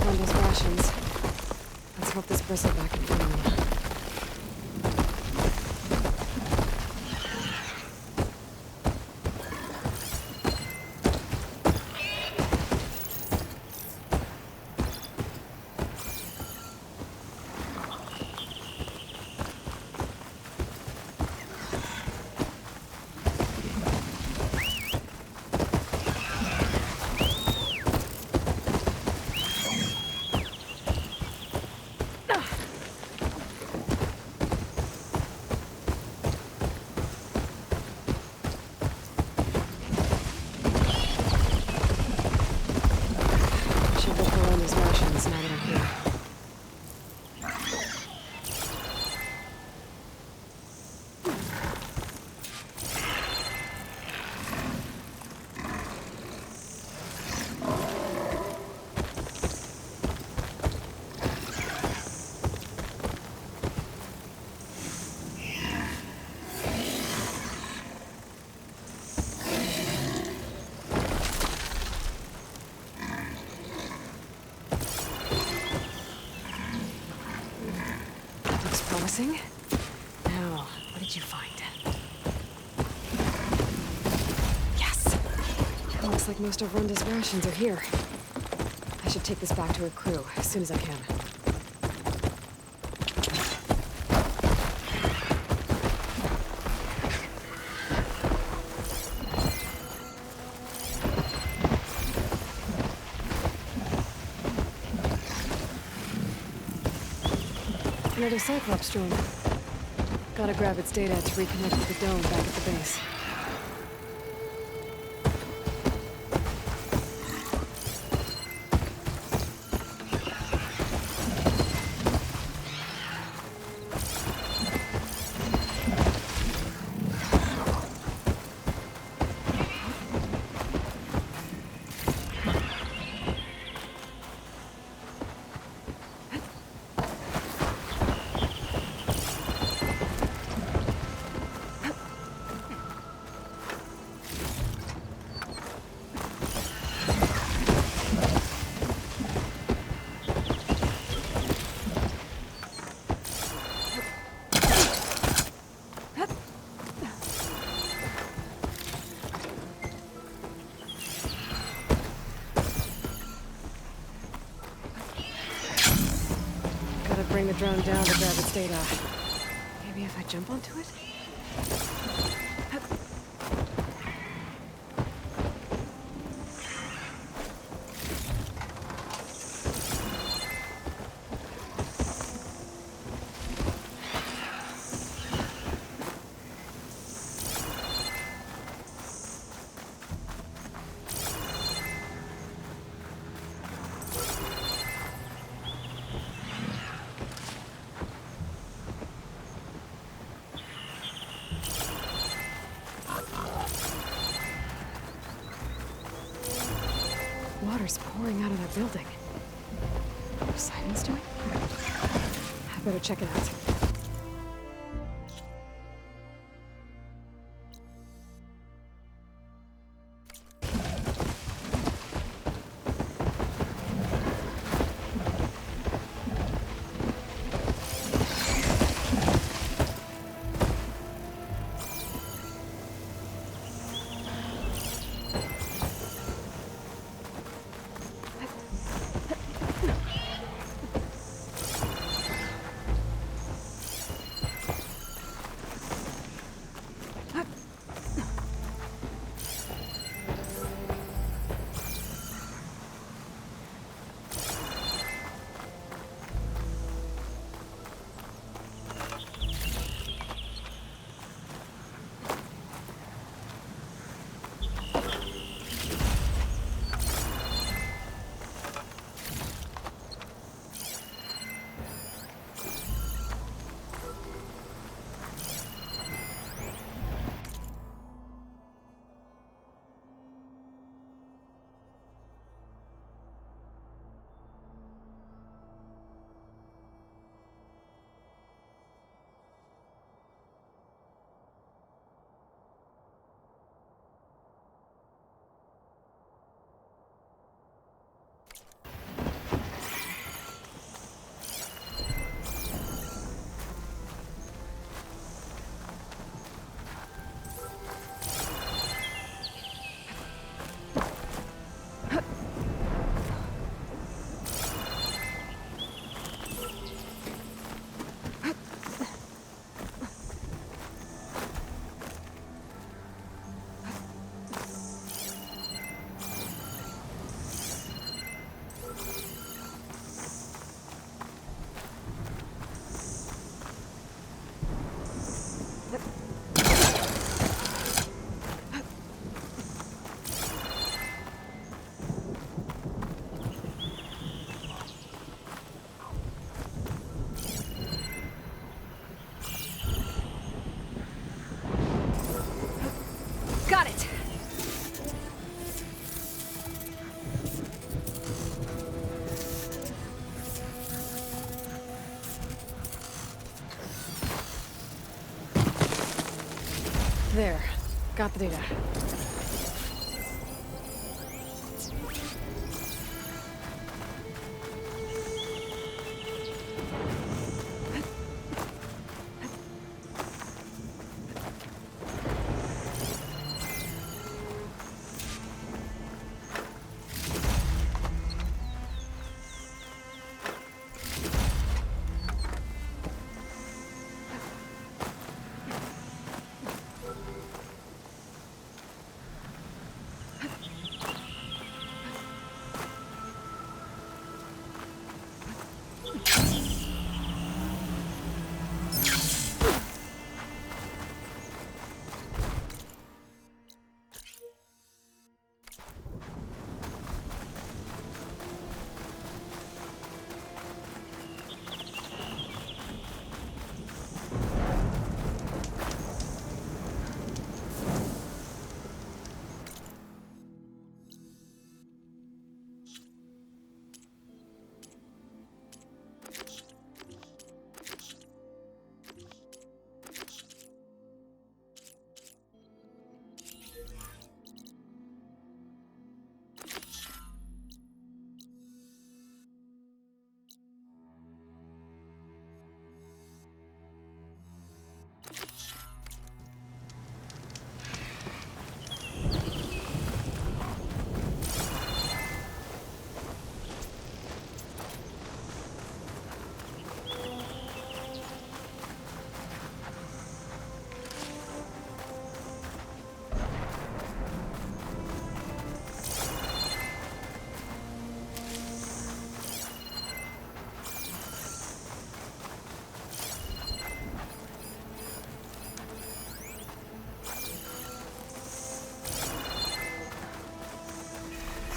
Fonda's rations. Let's hope this bristleback can find them. Now, what did you find? Yes! Looks like most of Rhonda's rations are here. I should take this back to her crew as soon as I can. Another Cyclops drone. Gotta grab its data to reconnect with the dome back at the base. Bring the drone down to grab its data. Maybe if I jump onto it? Water's pouring out of that building. What are Poseidon's doing? I better check it out. got the data.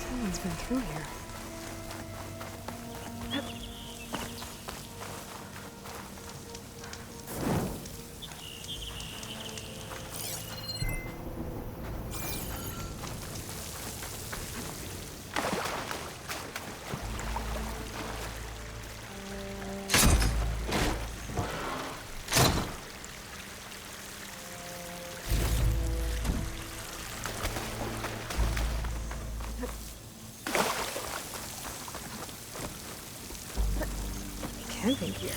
Someone's been through here. Camping here.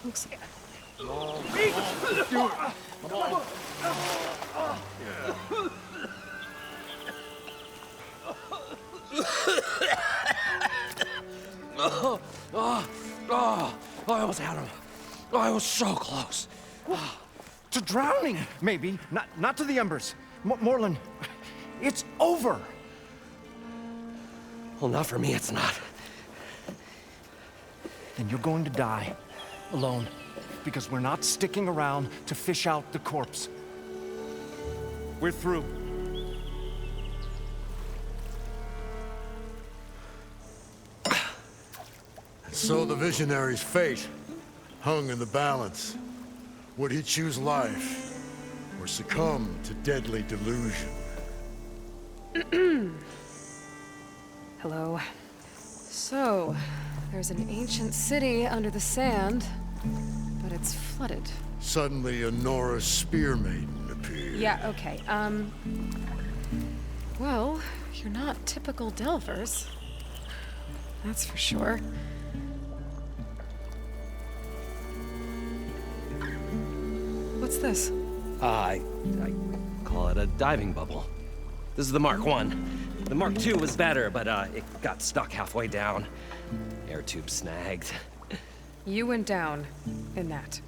Looks like I almost had him. I was so close. To drowning, maybe. Not to the embers. Morlun, it's over. Well, not for me, it's not. Then you're going to die. Alone. Because we're not sticking around to fish out the corpse. We're through. So the visionary's fate hung in the balance. Would he choose life or succumb to deadly delusion? Hello. So, there's an ancient city under the sand, but it's flooded. Suddenly, a Nora spear maiden appeared. Yeah, okay. Well, you're not typical Delvers. That's for sure. What's this? I call it a diving bubble. This is the Mark I. The Mark II was better, but it got stuck halfway down. Air tube snagged. You went down in that.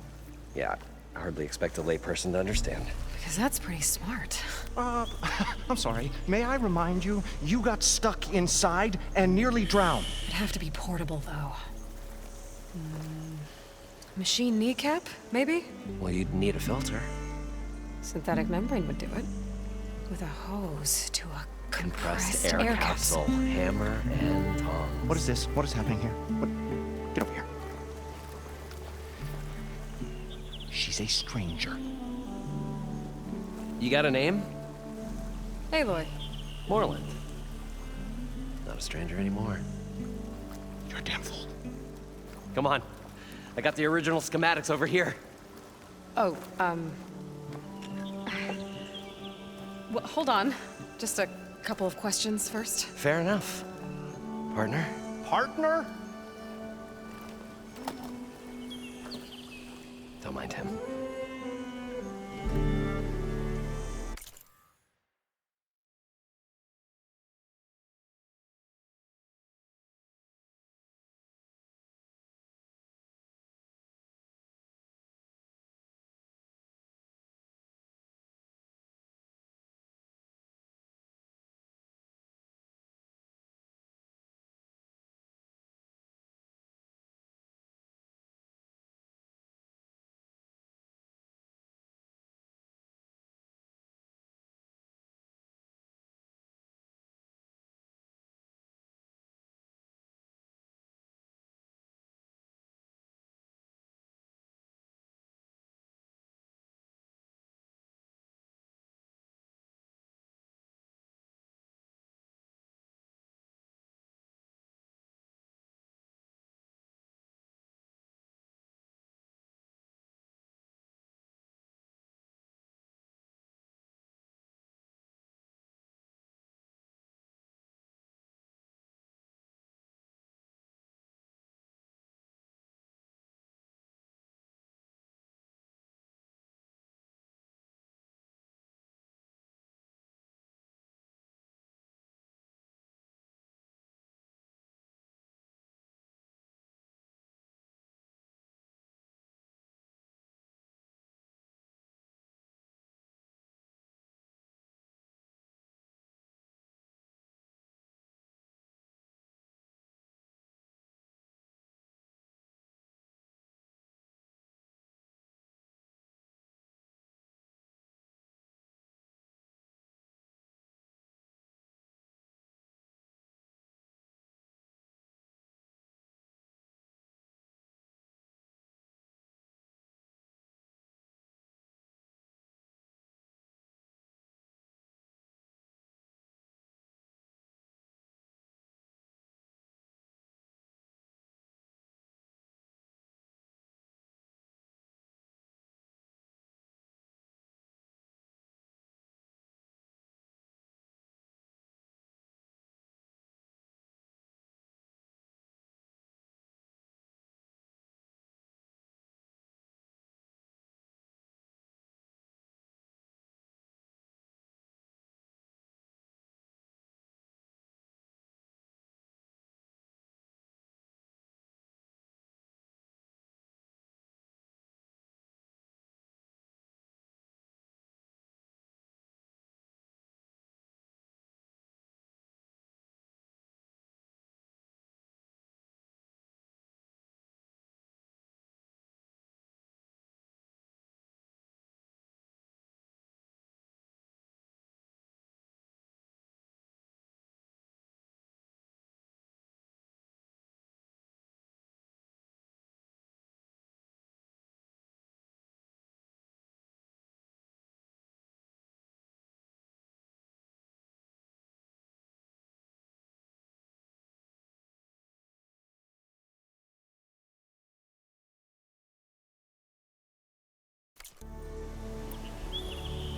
Yeah, I hardly expect a layperson to understand. Because that's pretty smart. I'm sorry. May I remind you, you got stuck inside and nearly drowned. It'd have to be portable, though. Machine kneecap, maybe? Well, you'd need a filter. Synthetic membrane would do it. With a hose to a compressed air capsule. Hammer and tongs. What is this? What is happening here? What? She's a stranger. You got a name? Aloy. Moreland. Not a stranger anymore. You're a damn fool. Come on. I got the original schematics over here. Oh, well, hold on. Just a couple of questions first. Fair enough. Partner? Partner? Don't mind him.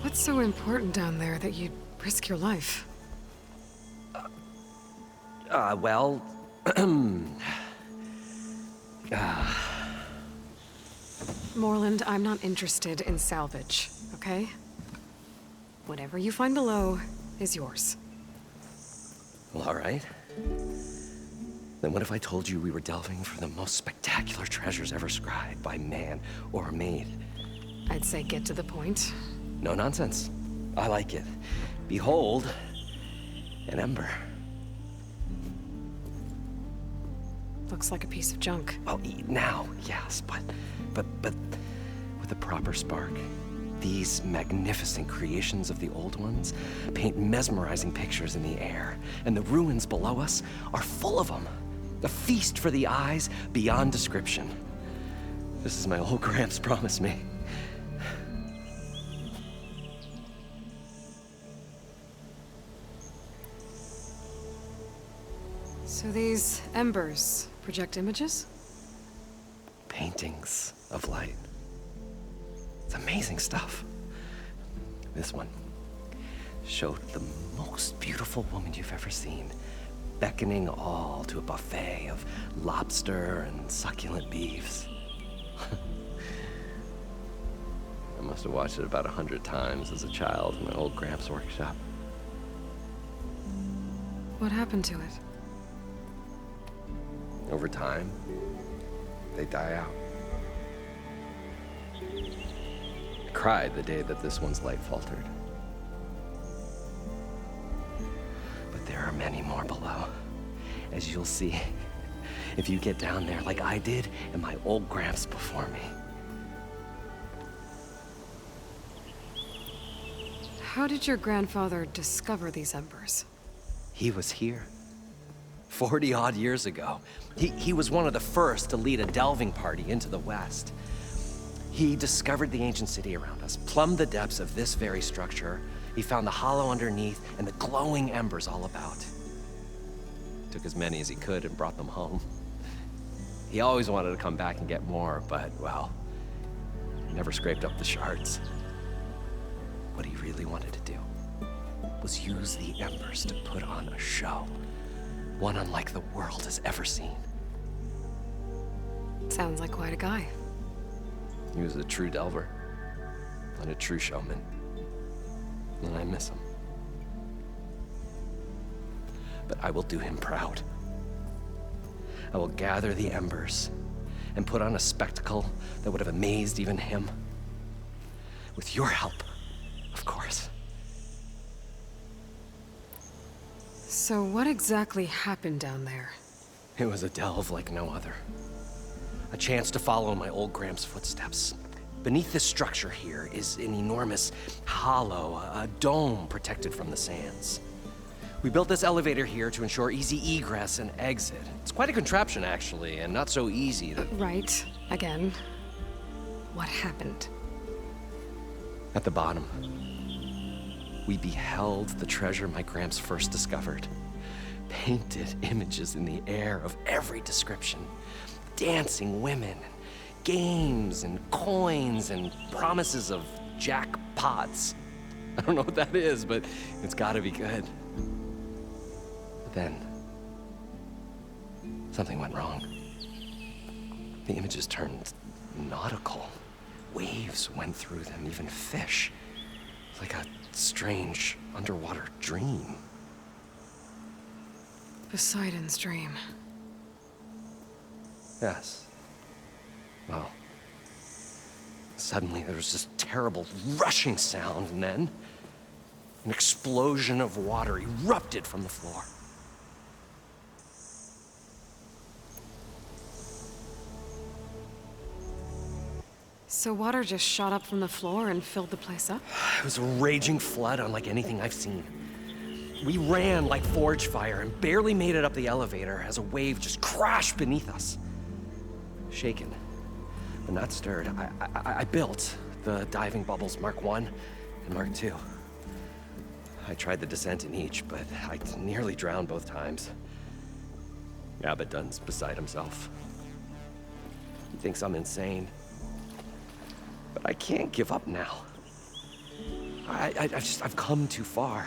What's so important down there that you'd risk your life? Well... Moreland, I'm not interested in salvage, okay? Whatever you find below is yours. Well, all right. Then what if I told you we were delving for the most spectacular treasures ever scribed by man or maid? I'd say get to the point. No nonsense. I like it. Behold, an ember. Looks like a piece of junk. Well, now, yes, but with a proper spark. These magnificent creations of the old ones paint mesmerizing pictures in the air, and the ruins below us are full of them. A feast for the eyes beyond description. This is my old Gramps promised me. So these embers project images? Paintings of light. It's amazing stuff. This one showed the most beautiful woman you've ever seen, beckoning all to a buffet of lobster and succulent beefs. I must have watched it about 100 times as a child in my old Gramps' workshop. What happened to it? Over time, they die out. I cried the day that this one's light faltered. But there are many more below, as you'll see if you get down there like I did and my old Gramps before me. How did your grandfather discover these embers? He was here 40-odd years ago. He was one of the first to lead a delving party into the West. He discovered the ancient city around us, plumbed the depths of this very structure. He found the hollow underneath and the glowing embers all about. Took as many as he could and brought them home. He always wanted to come back and get more, but, well, he never scraped up the shards. What he really wanted to do was use the embers to put on a show, one unlike the world has ever seen. Sounds like quite a guy. He was a true delver and a true showman, and I miss him. But I will do him proud. I will gather the embers and put on a spectacle that would have amazed even him. With your help, of course. So what exactly happened down there? It was a delve like no other. A chance to follow in my old Gramps' footsteps. Beneath this structure here is an enormous hollow, a dome protected from the sands. We built this elevator here to ensure easy egress and exit. It's quite a contraption, actually, and not so easy that... Right. Again. What happened? At the bottom, we beheld the treasure my Gramps first discovered. Painted images in the air of every description. Dancing women, games and coins and promises of jackpots. I don't know what that is, but it's gotta be good. But then, something went wrong. The images turned nautical. Waves went through them, even fish. Like a strange underwater dream. Poseidon's dream. Yes. Well, suddenly there was this terrible rushing sound, and then an explosion of water erupted from the floor. So water just shot up from the floor and filled the place up? It was a raging flood unlike anything I've seen. We ran like forge fire and barely made it up the elevator as a wave just crashed beneath us. Shaken, but not stirred, I built the diving bubbles Mark I and Mark II. I tried the descent in each, but I nearly drowned both times. Abaddon's beside himself. He thinks I'm insane. But I can't give up now. I've come too far.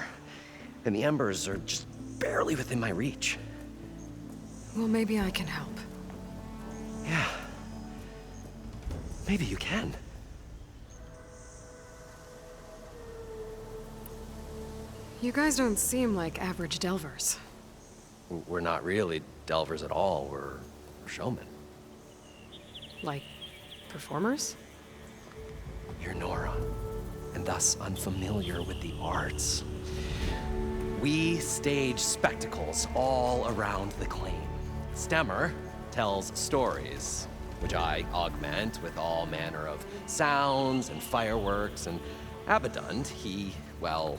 And the embers are just barely within my reach. Well, maybe I can help. Yeah. Maybe you can. You guys don't seem like average delvers. We're not really delvers at all. We're showmen. Like, performers? You're Nora, and thus unfamiliar with the arts. We stage spectacles all around the claim. Stemmer tells stories, which I augment with all manner of sounds and fireworks, and Abaddon, he, well...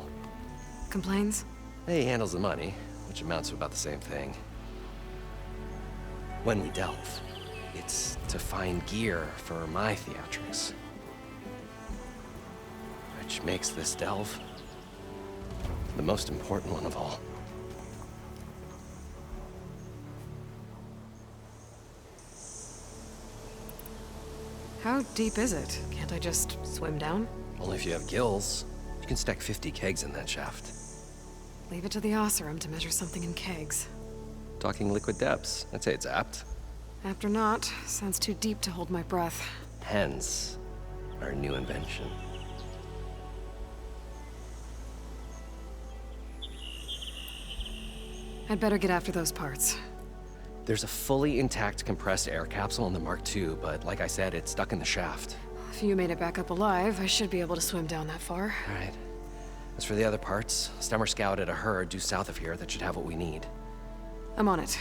Complains? He handles the money, which amounts to about the same thing. When we delve, it's to find gear for my theatrics. Which makes this delve the most important one of all. How deep is it? Can't I just swim down? Only if you have gills. You can stack 50 kegs in that shaft. Leave it to the Oseram to measure something in kegs. Talking liquid depths, I'd say it's apt. Apt or not, sounds too deep to hold my breath. Hence, our new invention. I'd better get after those parts. There's a fully intact compressed air capsule in the Mark II, but like I said, it's stuck in the shaft. If you made it back up alive, I should be able to swim down that far. All right. As for the other parts, Stemmer scouted a herd due south of here that should have what we need. I'm on it.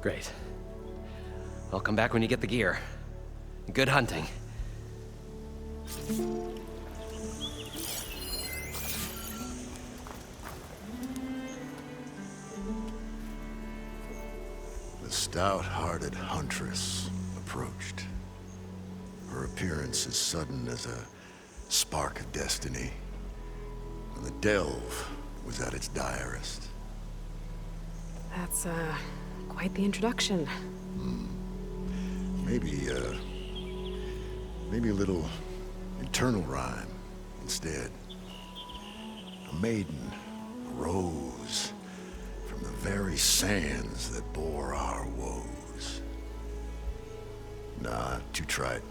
Great. I'll come back when you get the gear. Good hunting. The stout-hearted huntress approached. Her appearance as sudden as a spark of destiny. And the delve was at its direst. That's, quite the introduction. Maybe a little internal rhyme instead. A maiden arose from the very sands that bore our woes. Nah, too trite.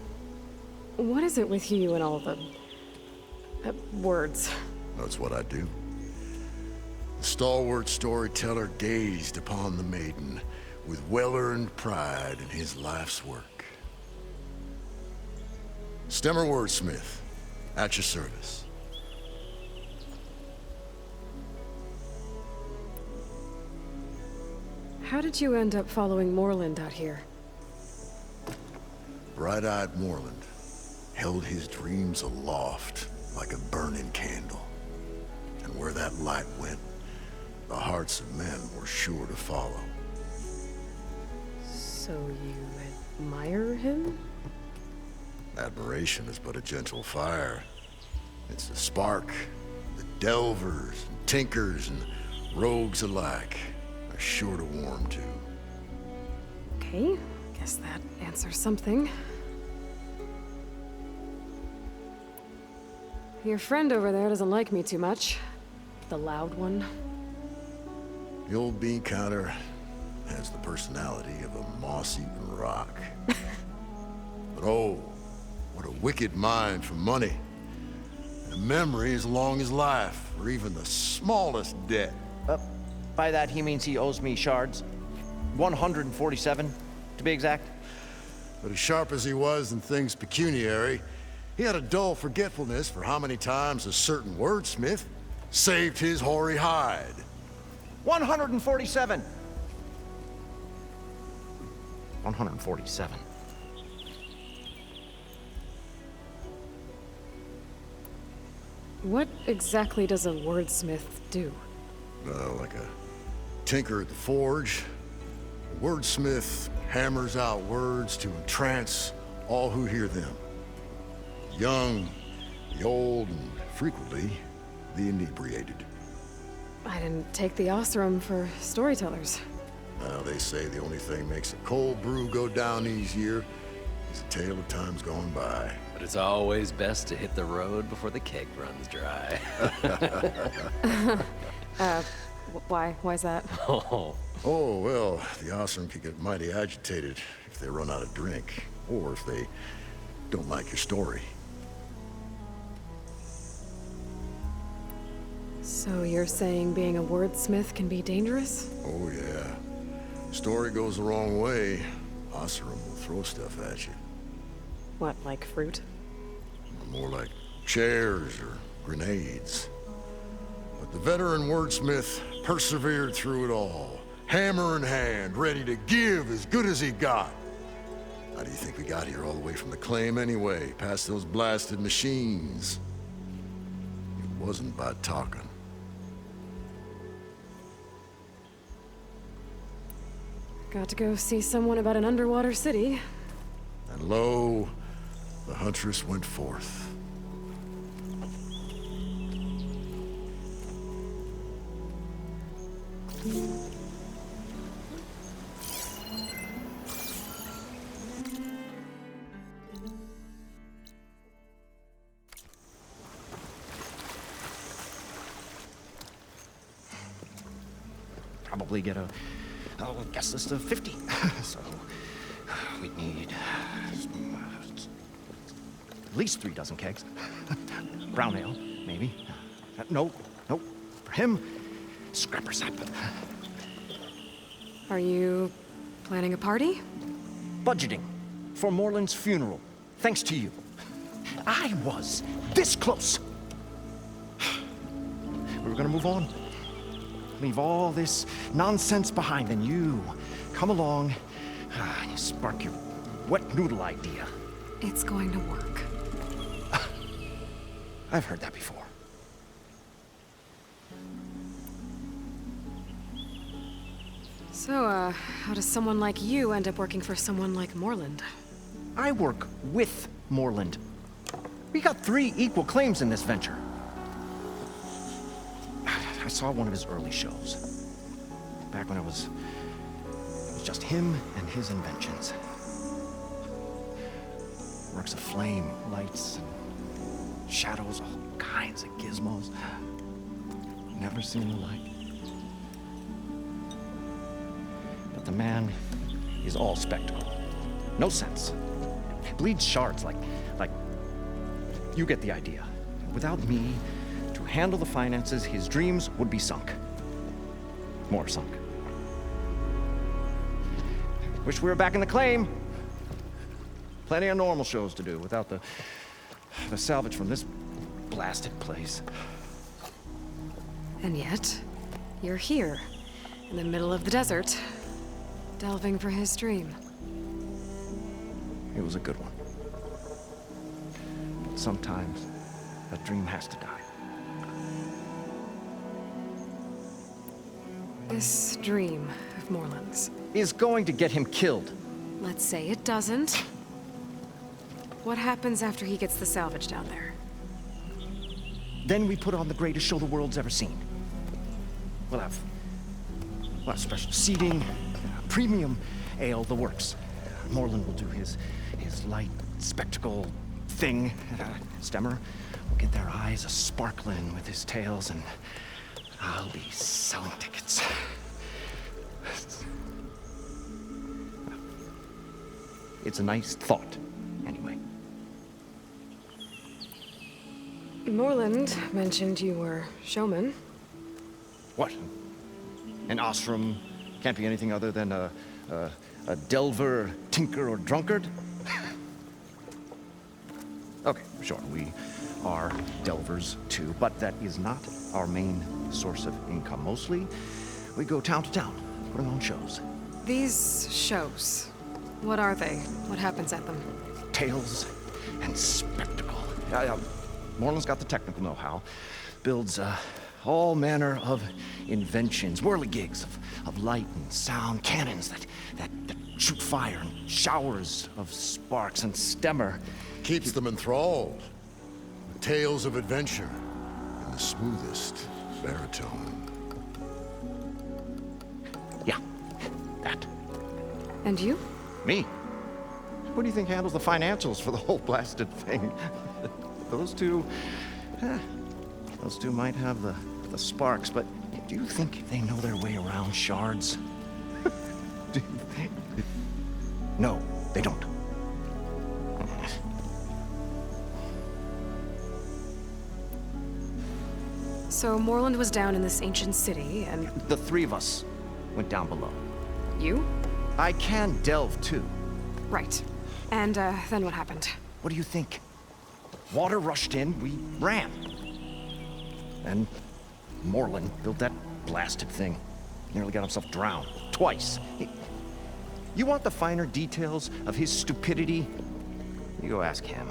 What is it with you and all the... words? That's what I do. The stalwart storyteller gazed upon the maiden with well-earned pride in his life's work. Stemmer Wordsmith, at your service. How did you end up following Moreland out here? Bright-eyed Moreland held his dreams aloft like a burning candle. And where that light went, the hearts of men were sure to follow. So you admire him? Admiration is but a gentle fire. It's the spark that delvers and tinkers and rogues alike are sure to warm to. Okay, guess that answers something. Your friend over there doesn't like me too much. The loud one. The old bean counter has the personality of a moss-eaten rock. But oh, what a wicked mind for money. And a memory as long as life, or even the smallest debt. By that, he means he owes me shards. 147, to be exact. But as sharp as he was in things pecuniary, he had a dull forgetfulness for how many times a certain wordsmith saved his hoary hide. 147! 147. What exactly does a wordsmith do? Like a tinker at the forge, a wordsmith hammers out words to entrance all who hear them. The young, the old, and frequently the inebriated. I didn't take the Oseram for storytellers. Now, they say the only thing makes a cold brew go down easier is a tale of times gone by. But it's always best to hit the road before the keg runs dry. Why? Why's that? Oh, Oh, well, the Oseram can get mighty agitated if they run out of drink, or if they don't like your story. So you're saying being a wordsmith can be dangerous? Oh, yeah. Story goes the wrong way, Oseram will throw stuff at you. What, like fruit? More like chairs or grenades. But the veteran wordsmith persevered through it all, hammer in hand, ready to give as good as he got. How do you think we got here all the way from the claim anyway, past those blasted machines? It wasn't by talking. Got to go see someone about an underwater city. And lo, the huntress went forth. probably get a guest list of 50. So we'd need at least 3 dozen kegs. Brown ale, maybe. No. For him, scrapper sap. Are you planning a party? Budgeting for Moreland's funeral, thanks to you. I was this close. We were gonna move on. Leave all this nonsense behind, and you come along and you spark your wet noodle idea. It's going to work. I've heard that before. So, how does someone like you end up working for someone like Moreland? I work with Moreland. We got 3 equal claims in this venture. I saw one of his early shows. Back when it was just him and his inventions. Works of flame, lights, and shadows, all kinds of gizmos. Never seen the like. But the man is all spectacle. No sense. Bleeds shards like you get the idea. Without me to handle the finances, his dreams would be sunk. More sunk. Wish we were back in the claim. Plenty of normal shows to do without the salvage from this blasted place. And yet, you're here, in the middle of the desert, delving for his dream. It was a good one. But sometimes, a dream has to die. This dream of Moreland's. Is going to get him killed. Let's say it doesn't. What happens after he gets the salvage down there? Then we put on the greatest show the world's ever seen. We'll have special seating, premium ale, the works. Moreland will do his light spectacle thing. Stemmer will get their eyes a-sparkling with his tales, and I'll be selling tickets. It's a nice thought, anyway. Moreland mentioned you were showman. What? An ostrom can't be anything other than a delver, tinker, or drunkard? Okay, sure, we are delvers too, but that is not our main source of income. Mostly, we go town to town, putting on shows. These shows, what are they? What happens at them? Tales and spectacle. Moreland's got the technical know-how. Builds all manner of inventions, whirligigs of light and sound, cannons that shoot fire, and showers of sparks, and Stemmer Keeps them enthralled. Tales of adventure in the smoothest baritone. Yeah, that. And you? Me? Who do you think handles the financials for the whole blasted thing? Those two might have the sparks, but do you think they know their way around shards? No, they don't. So Moreland was down in this ancient city, and The 3 of us went down below. you? I can delve too. Right. And, then what happened? What do you think? Water rushed in, we ran. And Moreland built that blasted thing. Nearly got himself drowned. Twice. You want the finer details of his stupidity? You go ask him.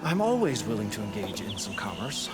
I'm always willing to engage in some commerce.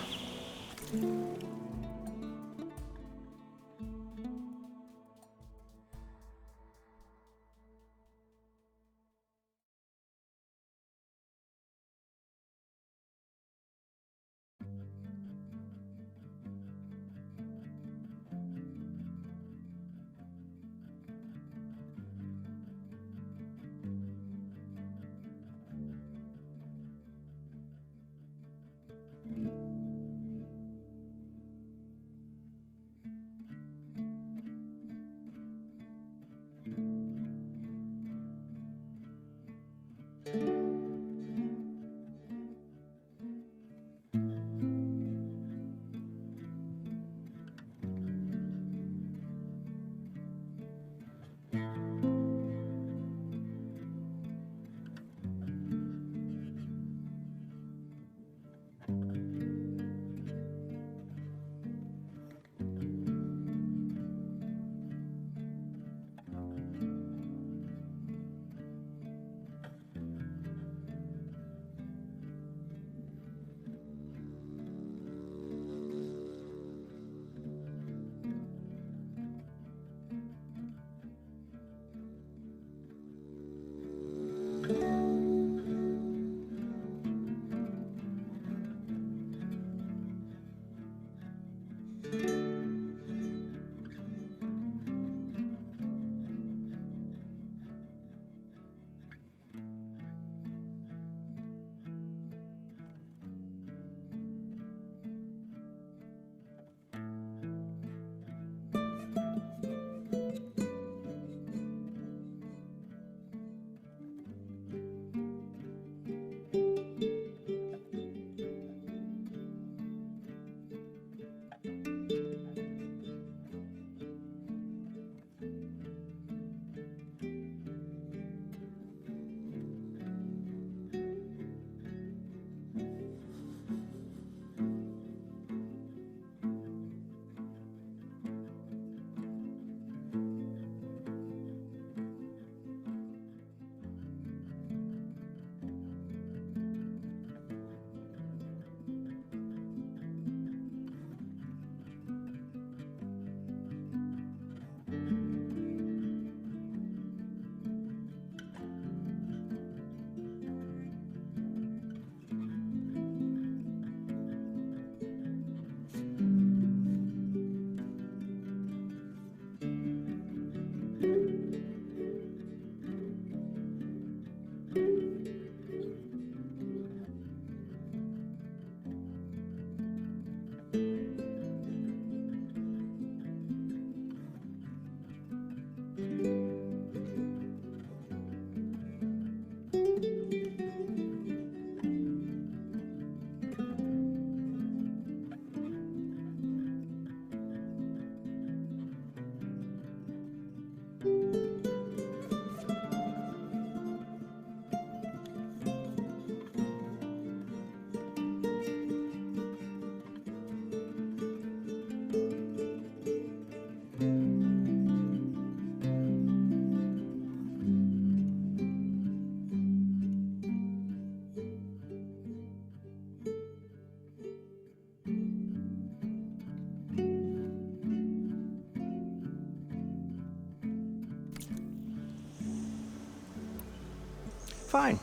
Fine.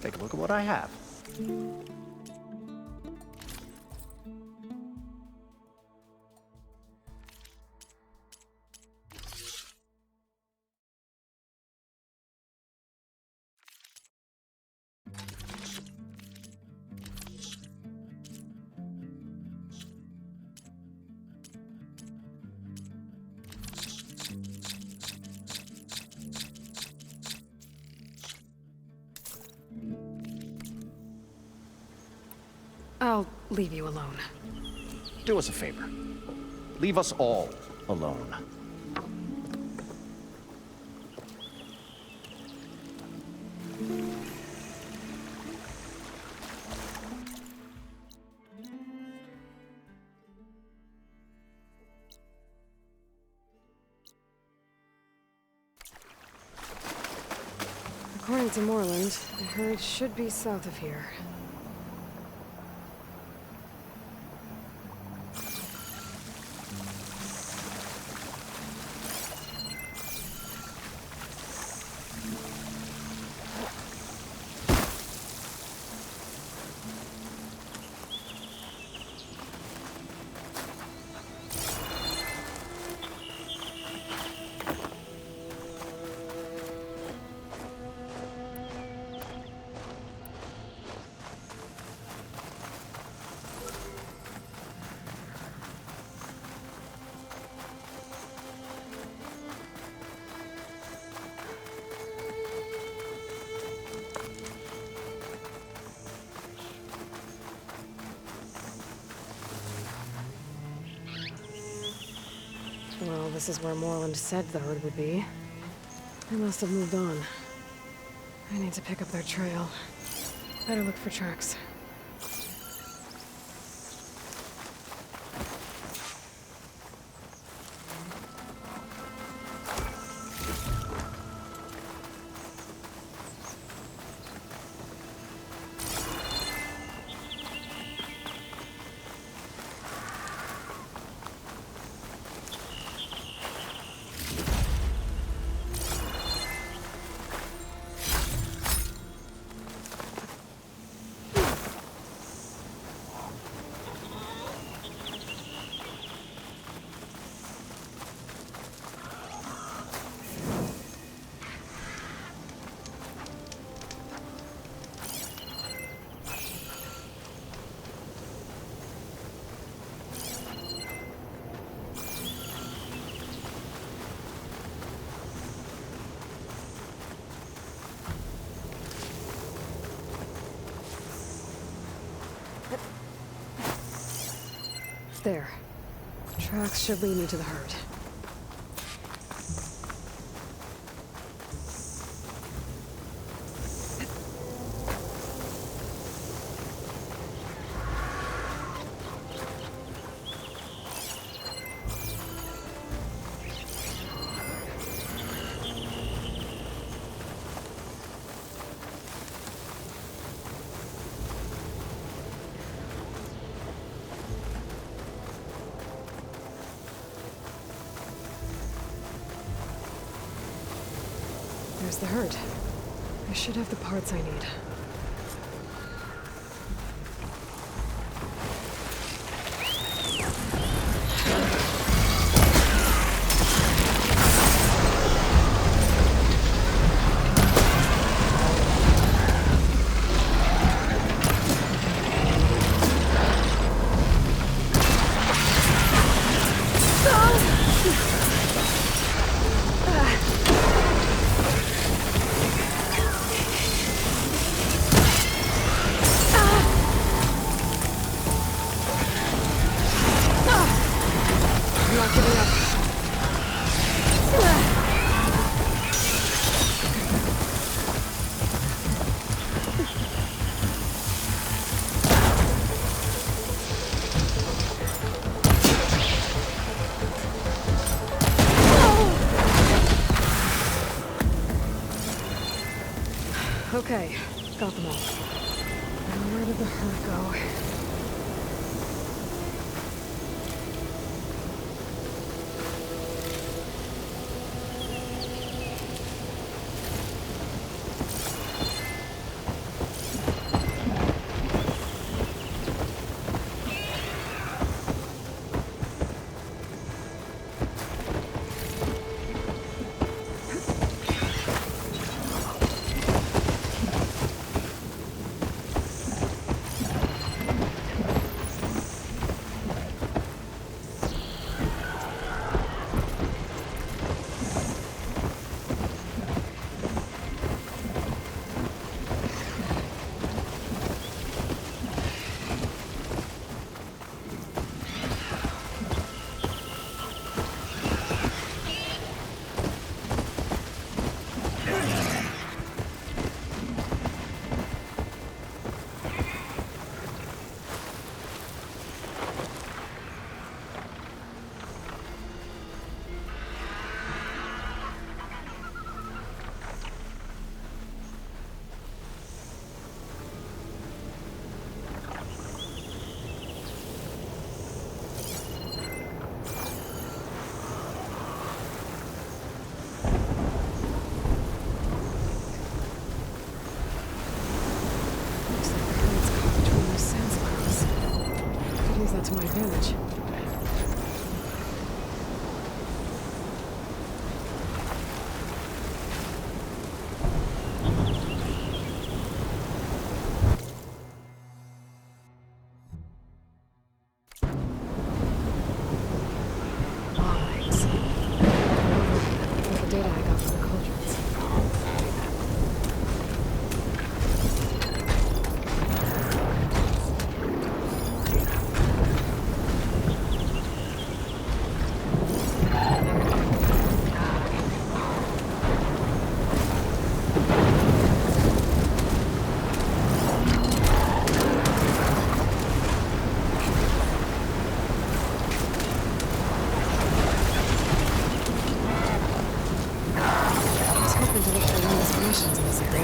Take a look at what I have. I'll leave you alone. Do us a favor. Leave us all alone. According to Moreland, the herd should be south of here. Well, this is where Moreland said the herd would be. They must have moved on. I need to pick up their trail. Better look for tracks. There. Tracks should lead me to the herd. There's the herd. I should have the parts I need. Okay, got them all. Now where did the herd go? machinations in this area.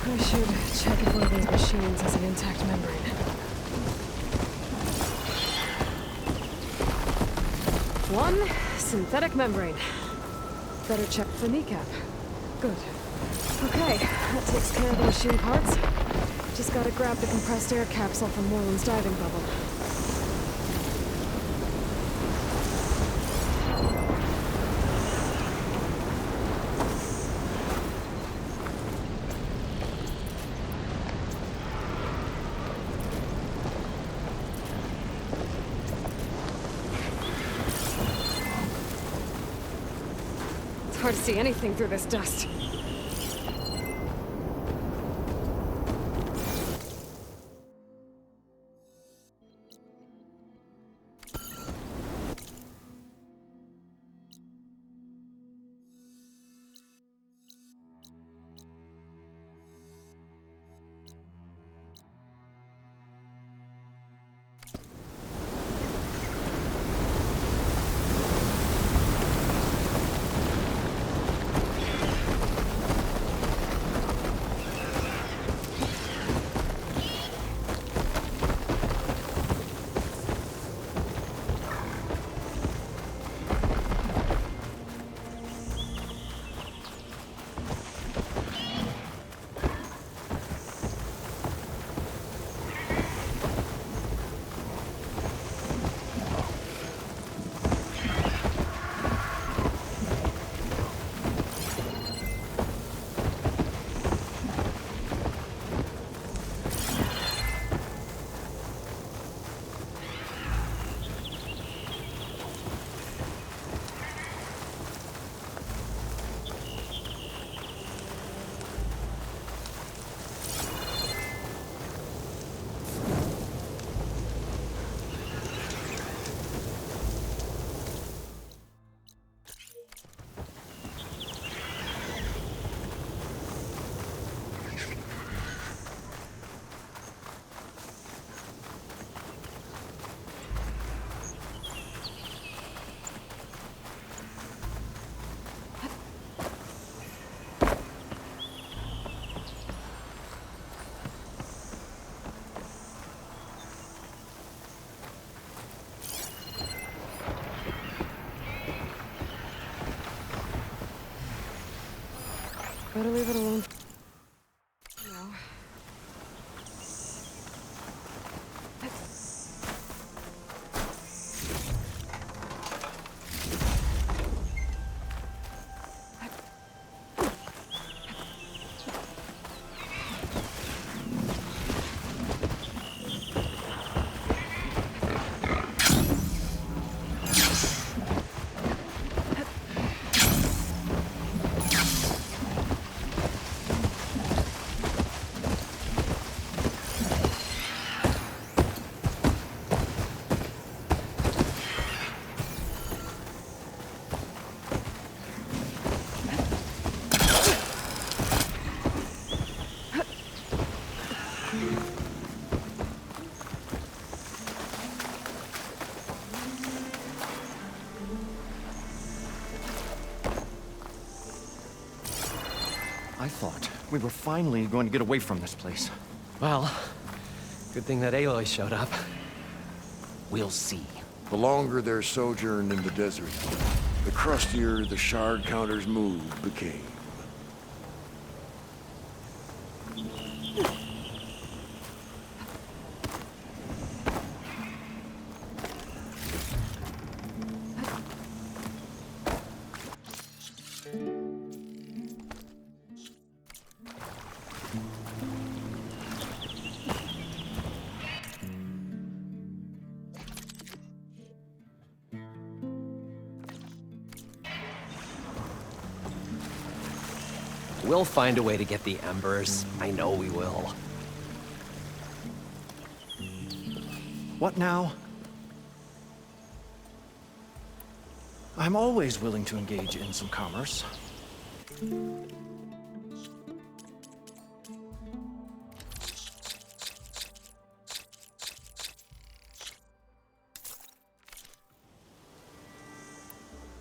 I should check if one of these machines has an intact membrane. One synthetic membrane. Better check the kneecap. Good. Okay, that takes care of the machine parts. Just gotta grab the compressed air capsule from Moreland's diving bubble. It's hard to see anything through this dust. Better leave it alone. No. I thought we were finally going to get away from this place. Well, good thing that Aloy showed up. We'll see. The longer their sojourn in the desert, the crustier the shard counter's mood became. We'll find a way to get the embers. I know we will. What now? I'm always willing to engage in some commerce.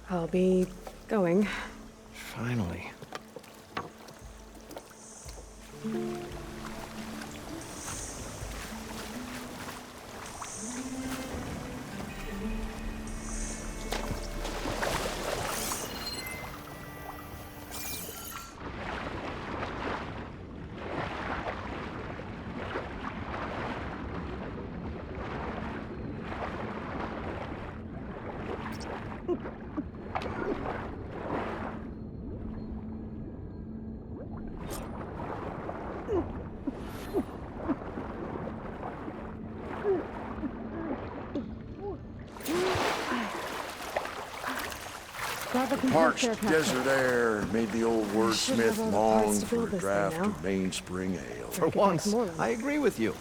I'll be going. Finally. Parched desert air made the old should have wordsmith all the long parts to for build a this thing draft now. of mainspring ale. For Back once, more. I agree with you.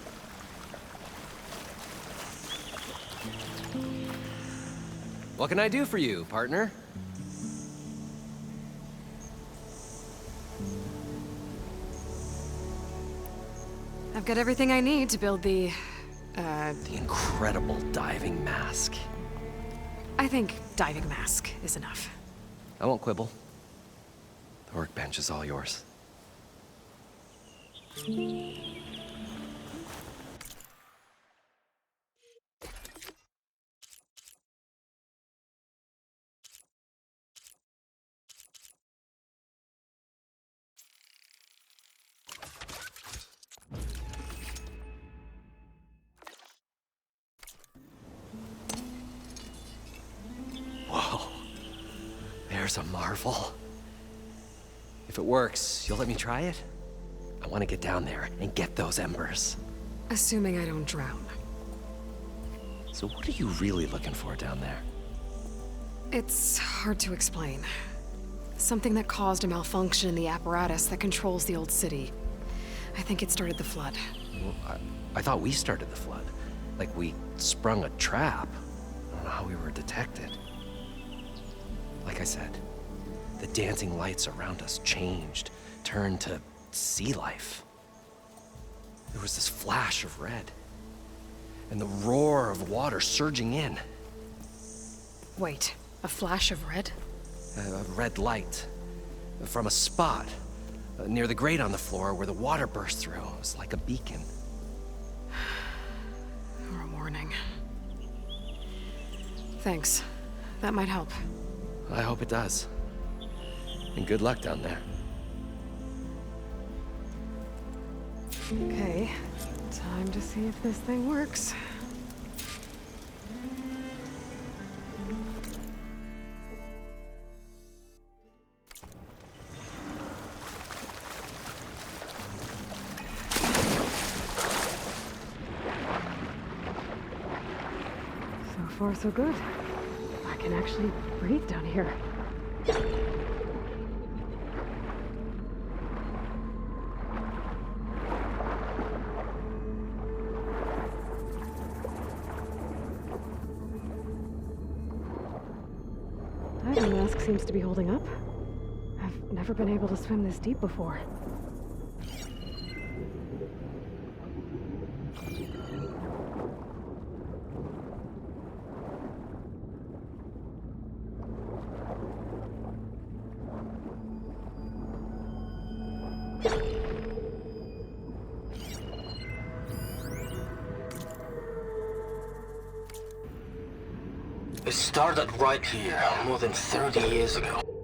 What can I do for you, partner? I've got everything I need to build the, The incredible diving mask. I think diving mask is enough. I won't quibble. The workbench is all yours. Whoa. There's a marvel. If it works, you'll let me try it? I want to get down there and get those embers. Assuming I don't drown. So what are you really looking for down there? It's hard to explain. Something that caused a malfunction in the apparatus that controls the old city. I think it started the flood. Well, I thought we started the flood. Like we sprung a trap. I don't know how we were detected. Like I said, the dancing lights around us changed, turned to sea life. There was this flash of red, and the roar of water surging in. Wait, a flash of red? A red light from a spot near the grate on the floor where the water burst through. It was like a beacon. Or a warning. Thanks. That might help. I hope it does. And good luck down there. Okay, time to see if this thing works. So far, so good. I can actually breathe down here. Diving mask seems to be holding up. I've never been able to swim this deep before. It started right here, more than 30 years ago.